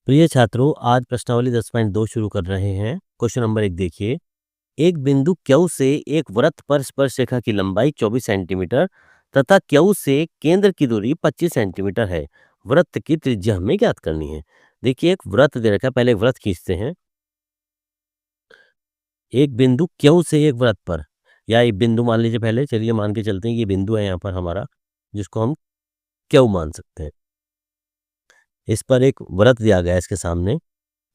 प्रिय छात्रों, आज प्रश्नावली 10.2 शुरू कर रहे हैं। क्वेश्चन नंबर 1 देखिए। एक बिंदु क्यू से एक वृत्त पर स्पर्श रेखा की लंबाई 24 सेंटीमीटर तथा क्यू से केंद्र की दूरी 25 सेंटीमीटर है। वृत्त की त्रिज्या हमें ज्ञात करनी है। देखिए, एक वृत्त दे रखा है, पहले एक वृत्त खींचते हैं। एक बिंदु क्यू से एक वृत्त पर, या एक बिंदु मान लीजिए, पहले चलिए मान के चलते हैं ये बिंदु है यहाँ पर हमारा, जिसको हम क्यू मान सकते हैं। इस पर एक वृत्त दिया गया है इसके सामने,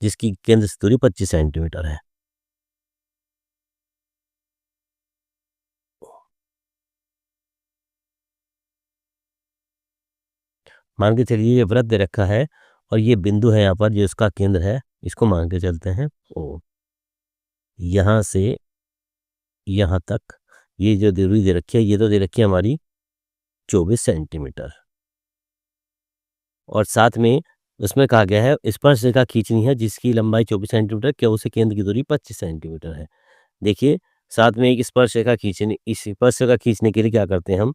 जिसकी केंद्र से दूरी 25 सेंटीमीटर है। मान के चलिए ये वृत्त दे रखा है और ये बिंदु है यहाँ पर जो इसका केंद्र है, इसको मान के चलते हैं ओ। यहाँ से यहाँ तक ये जो दूरी दे रखी है, ये तो दे रखी है हमारी 24 सेंटीमीटर, और साथ में उसमें कहा गया है स्पर्श रेखा खींचनी है जिसकी लंबाई 24 सेंटीमीटर, क्या उसे केंद्र की दूरी 25 सेंटीमीटर है। देखिए, साथ में एक स्पर्श रेखा खींचनी, इस स्पर्श रेखा खींचने के लिए क्या करते हैं हम,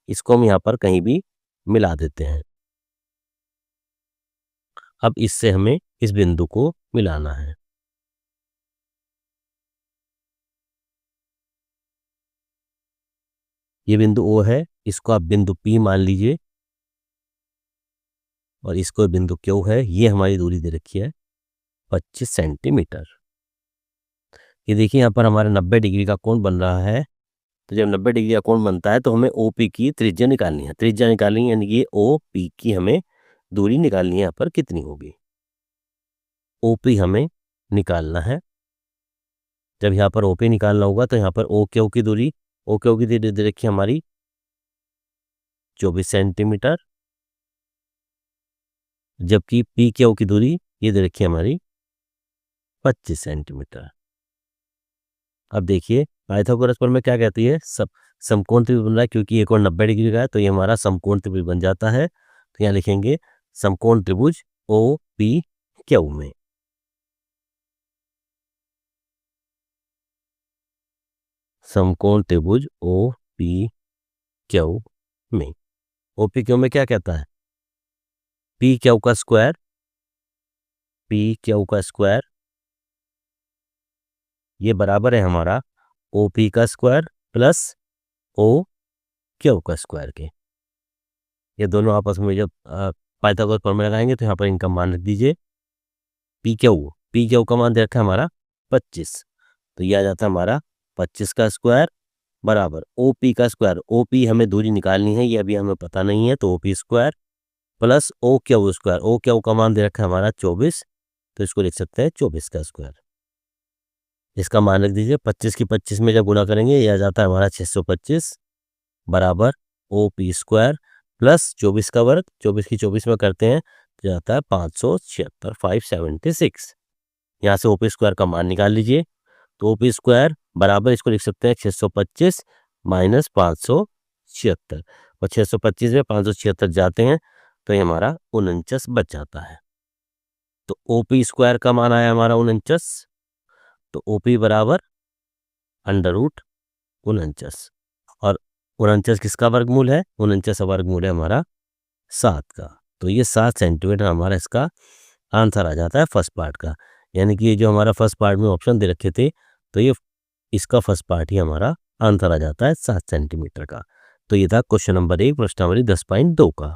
इसको हम यहाँ पर कहीं भी मिला देते हैं। अब इससे हमें इस बिंदु को मिलाना है। ये बिंदु ओ है, इसको आप बिंदु पी मान लीजिए, और इसको बिंदु क्यू है। ये हमारी दूरी दे रखी है 25 सेंटीमीटर। ये देखिए यहाँ पर हमारा 90 डिग्री का कोण बन रहा है। तो जब 90 डिग्री का कोण बनता है तो हमें ओ पी की त्रिज्या निकालनी है। त्रिज्या निकालनी है यानी कि ओ पी की हमें दूरी निकालनी है। यहाँ पर कितनी होगी, ओ पी हमें निकालना है। जब यहाँ पर ओ पी निकालना होगा तो यहाँ पर ओ क्यू की दूरी, ओ क्यू की दूरी दे रखी है हमारी 24 सेंटीमीटर, जबकि पी क्यू की दूरी ये दे रखी है हमारी 25 सेंटीमीटर। अब देखिए, पाइथागोरस प्रमेय क्या कहती है, सब समकोण त्रिभुज बन रहा है, क्योंकि ये कोण 90 डिग्री का है तो ये हमारा समकोण त्रिभुज बन जाता है। तो यहाँ लिखेंगे समकोण त्रिभुज ओ पी क्यू में। समकोण त्रिभुज ओ पी क्यू में। ओ पी क्यू में क्या कहता है, पी क्यू का स्क्वायर, पी क्यू का स्क्वायर ये बराबर है हमारा ओ पी का स्क्वायर प्लस ओ क्यू का स्क्वायर के। ये दोनों आपस में जब पाइथागोरस प्रमेय लगाएंगे तो यहाँ पर इनका मान रख दीजिए। पी क्यू का मान दे रखा है हमारा 25, तो ये आ जाता है हमारा 25 का स्क्वायर बराबर ओ पी का स्क्वायर। ओ पी हमें दूरी निकालनी है, ये अभी हमें पता नहीं है, तो O P square plus O Q square. O Q का मान दे रखा है हमारा 24, तो इसको लिख सकते हैं 24 का स्क्वायर। इसका मान रख दीजिए, 25 की 25 में जब गुणा करेंगे ये आ जाता है हमारा 625 बराबर ओ पी स्क्वायर प्लस 24 का वर्ग, 24 की 24 में करते हैं तो जाता है 576, 576। यहाँ से ओ पी स्क्वायर का मान निकाल लीजिए, तो ओ पी स्क्वायर बराबर इसको लिख सकते हैं 625 माइनस 576, और 625 में 576 जाते हैं तो ये हमारा 49 बच जाता है। तो ओ पी स्क्वायर का मान आया हमारा 49, तो ओ पी बराबर अंडर रूट 49, और 49 किसका वर्गमूल है, 49 का वर्गमूल है हमारा 7 का। तो ये 7 सेंटीमीटर हमारा इसका आंसर आ जाता है फर्स्ट पार्ट का। यानी कि ये जो हमारा फर्स्ट पार्ट में ऑप्शन दे रखे थे, तो ये इसका फर्स्ट पार्ट ही हमारा आंसर आ जाता है 7 सेंटीमीटर का। तो ये था क्वेश्चन नंबर 1 प्रश्नावली 10.2 का।